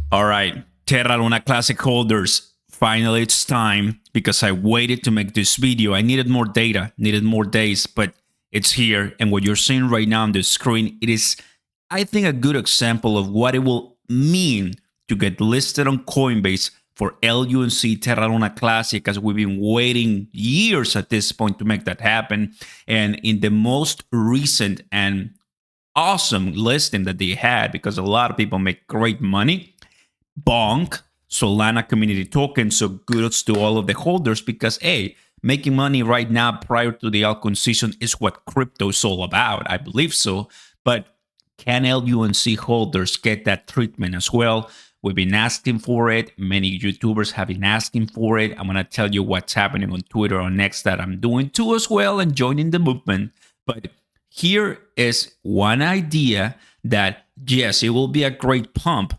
All right, Terra Luna Classic holders, finally it's time because I waited to make this video. I needed more data, needed more days, but it's here. And what you're seeing right now on the screen, it is, I think, a good example of what it will mean to get listed on Coinbase for LUNC Terra Luna Classic, as we've been waiting years at this point to make that happen. And in the most recent and awesome listing that they had, because a lot of people make great money, Bonk, Solana community token. So kudos to all of the holders because, hey, making money right now prior to the altcoin season is what crypto is all about. I believe so. But can LUNC holders get that treatment as well? We've been asking for it. Many YouTubers have been asking for it. I'm going to tell you what's happening on Twitter or Next that I'm doing too as well and joining the movement. But here is one idea that, yes, it will be a great pump.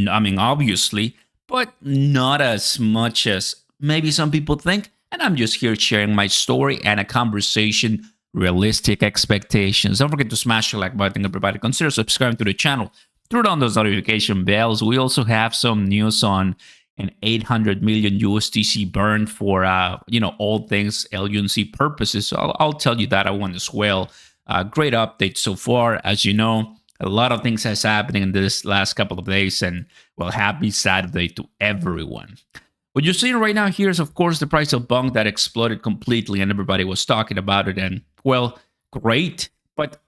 I mean, obviously, but not as much as maybe some people think. And I'm just here sharing my story and a conversation, realistic expectations. Don't forget to smash the like button, everybody. Consider subscribing to the channel. Turn on those notification bells. We also have some news on an 800 million USTC burn for, all things LUNC purposes. So I'll tell you that I want as well. Great update so far. As you know, a lot of things has happening in this last couple of days, and well, happy Saturday to everyone. What you're seeing right now here is, of course, the price of Bonk that exploded completely, and everybody was talking about it. And well, great, but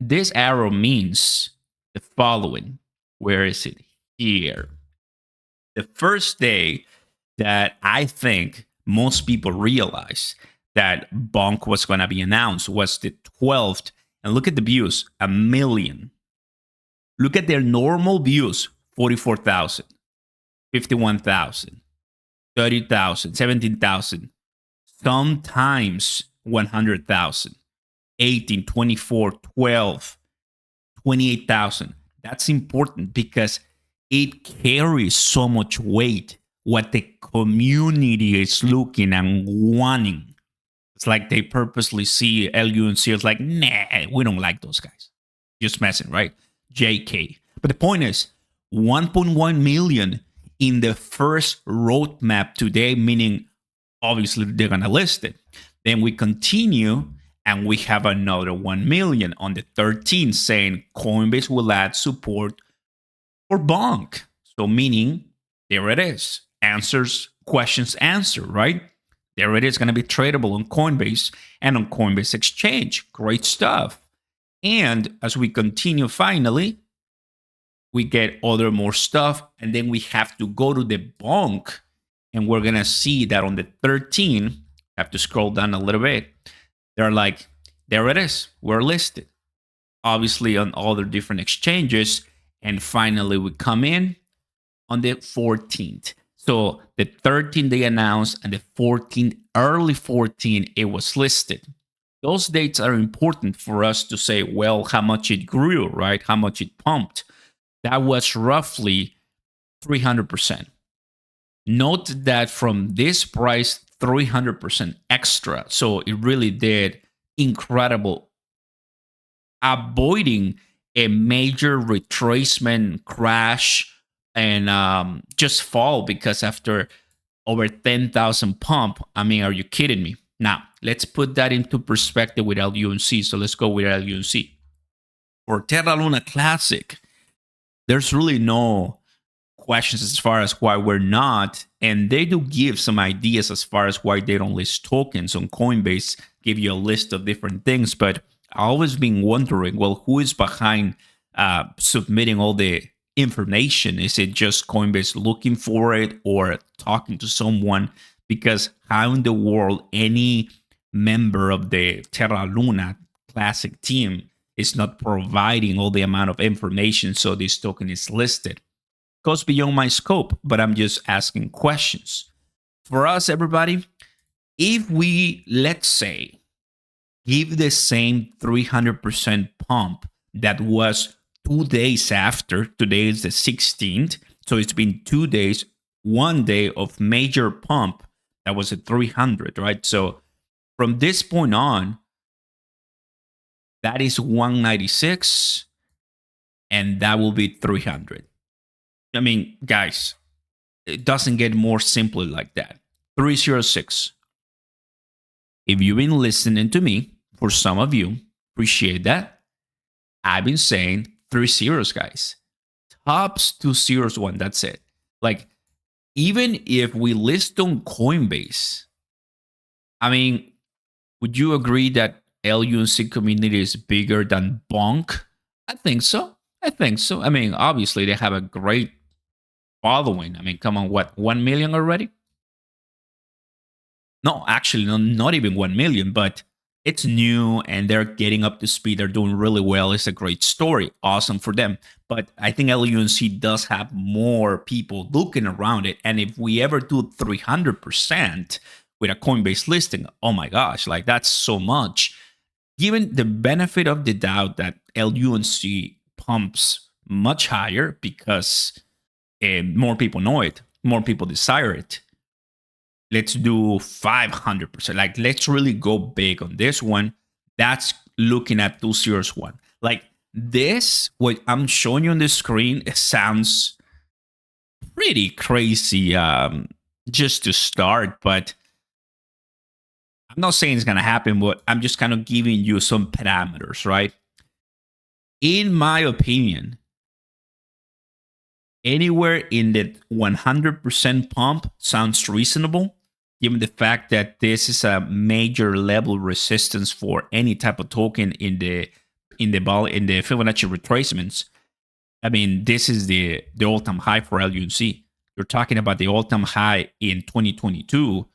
this arrow means the following. Where is it? Here. The first day that I think most people realized that Bonk was going to be announced was the 12th. And look at the views, 1 million. Look at their normal views, 44,000, 51,000, 30,000, 17,000, sometimes 100,000, 18, 24, 12, 28,000. That's important because it carries so much weight what the community is looking and wanting. It's like they purposely see LUNC as like, nah, we don't like those guys. Just messing, right? JK. But the point is 1.1 million in the first roadmap today, meaning obviously they're going to list it. Then we continue and we have another 1 million on the 13th saying Coinbase will add support for Bonk. So meaning there it is. Answers, questions answered, right? There it is, going to be tradable on Coinbase and on Coinbase Exchange. Great stuff. And as we continue, finally, we get more stuff. And then we have to go to the Bonk. And we're going to see that on the 13th, I have to scroll down a little bit. They're like, there it is. We're listed. Obviously on all the different exchanges. And finally, we come in on the 14th. So the 13th they announced, and the 14th, early 14th, it was listed. Those dates are important for us to say, well, how much it grew, right? How much it pumped. That was roughly 300%. Note that from this price, 300% extra. So it really did incredible, avoiding a major retracement crash and just fall, because after over 10,000 pump, I mean, are you kidding me? Now, let's put that into perspective with LUNC. So let's go with LUNC. For Terra Luna Classic, there's really no questions as far as why we're not. And they do give some ideas as far as why they don't list tokens on Coinbase, give you a list of different things. But I've always been wondering, well, who is behind submitting all the information? Is it just Coinbase looking for it or talking to someone? Because how in the world any member of the Terra Luna Classic team is not providing all the amount of information so this token is listed? Goes beyond my scope, but I'm just asking questions. For us, everybody, if we, let's say, give the same 300% pump that was 2 days after, today is the 16th, so it's been 2 days, 1 day of major pump, that was at 300, right? So from this point on, that is 196, and that will be 300. I mean, guys, it doesn't get more simply like that. 306. If you've been listening to me, for some of you, appreciate that. I've been saying 3 zeros, guys. Tops 201. That's it. Like, even if we list on Coinbase, I mean, would you agree that LUNC community is bigger than Bonk? I think so. I think so. I mean, obviously they have a great following. I mean, come on, what, 1 million already? No, actually, no, not even 1 million, but it's new and they're getting up to speed. They're doing really well. It's a great story. Awesome for them. But I think LUNC does have more people looking around it. And if we ever do 300% with a Coinbase listing, oh my gosh, like that's so much. Given the benefit of the doubt that LUNC pumps much higher because more people know it, more people desire it. Let's do 500%. Like, let's really go big on this one. That's looking at 201. Like, this, what I'm showing you on the screen, it sounds pretty crazy just to start, but I'm not saying it's going to happen, but I'm just kind of giving you some parameters, right? In my opinion, anywhere in the 100% pump sounds reasonable, given the fact that this is a major level resistance for any type of token in the Fibonacci retracements. I mean, this is the all-time high for LUNC. You're talking about the all-time high in 2022.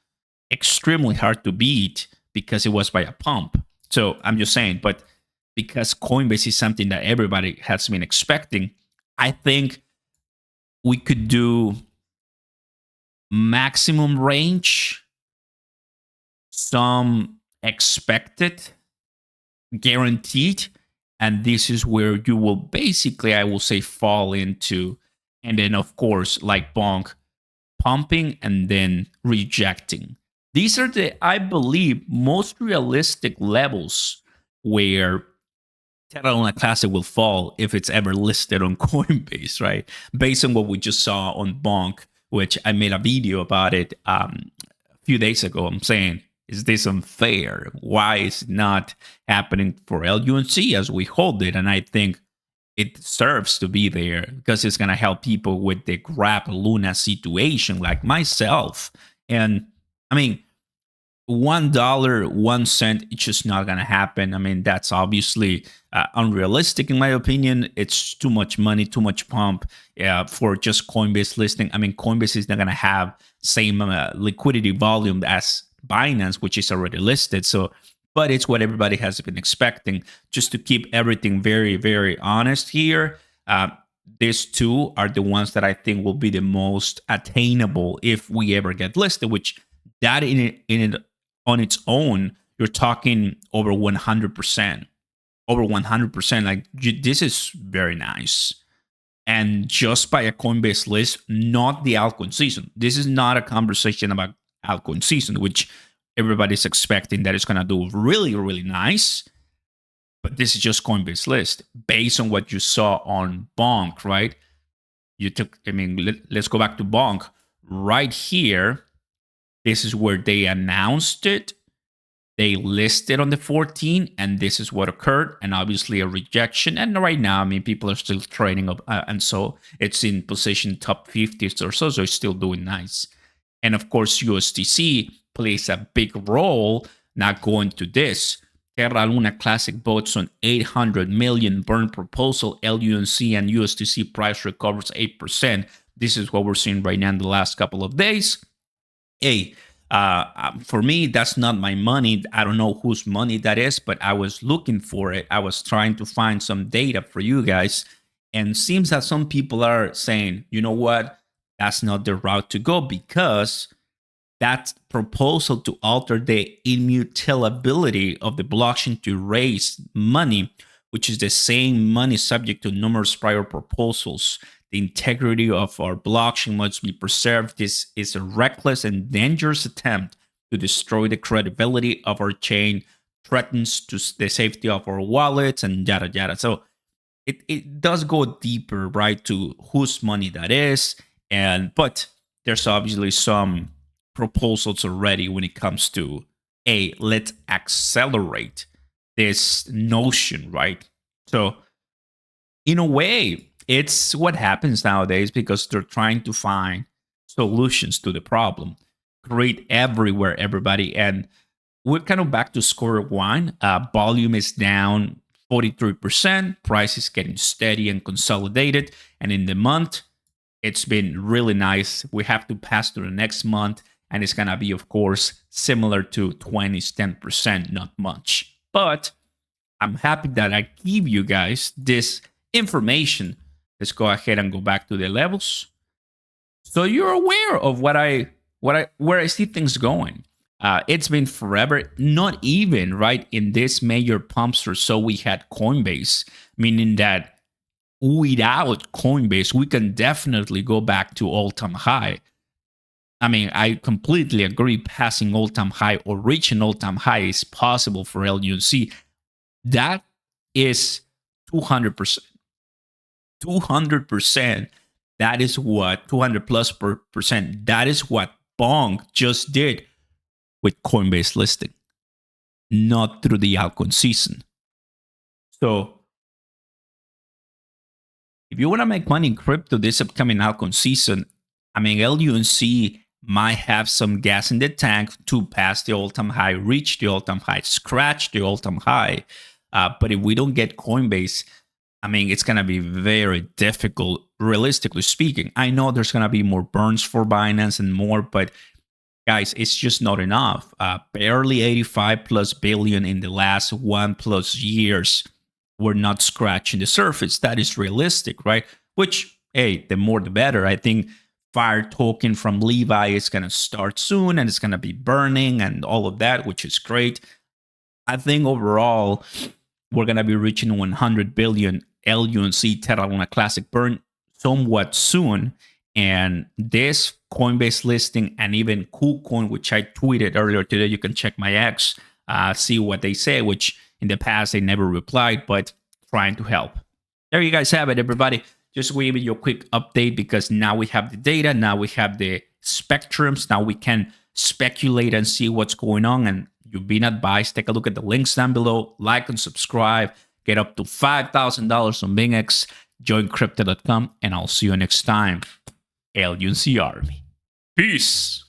Extremely hard to beat because it was by a pump. So I'm just saying, but because Coinbase is something that everybody has been expecting, I think we could do maximum range, some expected, guaranteed, and this is where you will basically, I will say, fall into, and then of course, like Bonk, pumping and then rejecting. These are the, I believe, most realistic levels where Terra Classic will fall if it's ever listed on Coinbase, right? Based on what we just saw on Bonk, which I made a video about it a few days ago. I'm saying, is this unfair? Why is it not happening for LUNC as we hold it? And I think it deserves to be there because it's going to help people with the grab Luna situation like myself. And I mean, $1, 1 cent, it's just not going to happen. I mean, that's obviously unrealistic in my opinion. It's too much money, too much pump for just Coinbase listing. I mean, Coinbase is not going to have same liquidity volume as Binance, which is already listed. So, but it's what everybody has been expecting. Just to keep everything very, very honest here, these two are the ones that I think will be the most attainable if we ever get listed, which that in it on its own, you're talking over 100%. Over 100%. Like, this is very nice. And just by a Coinbase list, not the altcoin season. This is not a conversation about altcoin season, which everybody's expecting that it's going to do really, really nice. But this is just Coinbase list based on what you saw on Bonk, right? You took, I mean, let's go back to Bonk. Right here, this is where they announced it. They listed on the 14th, and this is what occurred. And obviously a rejection. And right now, I mean, people are still trading up. And so it's in position top 50s or so. So it's still doing nice. And of course, USTC plays a big role. Not going to this. Terra Luna Classic votes on 800 million burn proposal. LUNC and USTC price recovers 8%. This is what we're seeing right now in the last couple of days. Hey, for me, that's not my money. I don't know whose money that is, but I was looking for it. I was trying to find some data for you guys. And it seems that some people are saying, you know what? That's not the route to go because that proposal to alter the immutability of the blockchain to raise money, which is the same money subject to numerous prior proposals. The integrity of our blockchain must be preserved. This is a reckless and dangerous attempt to destroy the credibility of our chain, threatens to the safety of our wallets, and yada yada. So it does go deeper, right, to whose money that is. But there's obviously some proposals already when it comes to, hey, let's accelerate this notion, right? So in a way, it's what happens nowadays because they're trying to find solutions to the problem, create everywhere, everybody. And we're kind of back to square one. Volume is down 43%. Price is getting steady and consolidated. And in the month, it's been really nice. We have to pass to the next month, and it's going to be, of course, similar to 20's 10%, not much. But I'm happy that I give you guys this information. Let's go ahead and go back to the levels, so you're aware of where I see things going. It's been forever. Not even right in this major pumps or so we had Coinbase, meaning that without Coinbase, we can definitely go back to all-time high. I mean, I completely agree. Passing all-time high or reaching all-time high is possible for LUNC. That is 200%. 200%. That is what 200 plus percent. That is what Bong just did with Coinbase listing, not through the altcoin season. So if you want to make money in crypto this upcoming altcoin season, I mean, LUNC might have some gas in the tank to pass the all-time high, reach the all-time high, scratch the all-time high. But if we don't get Coinbase, I mean, it's going to be very difficult, realistically speaking. I know there's going to be more burns for Binance and more, but guys, it's just not enough. Barely 85 plus billion in the last 1+ years. We're not scratching the surface. That is realistic, right? Which, hey, the more the better. I think Fire token from Levi is going to start soon, and it's going to be burning and all of that, which is great. I think overall, we're going to be reaching 100 billion LUNC Terra Luna Classic burn somewhat soon. And this Coinbase listing and even KuCoin, which I tweeted earlier today, you can check my X, see what they say, which in the past they never replied, but trying to help. There you guys have it, everybody. Just giving you a quick update because now we have the data, now we have the spectrums, now we can speculate and see what's going on. And you've been advised. Take a look at the links down below, like and subscribe, get up to $5,000 on BingX, join crypto.com, and I'll see you next time. LUNC Army. Peace.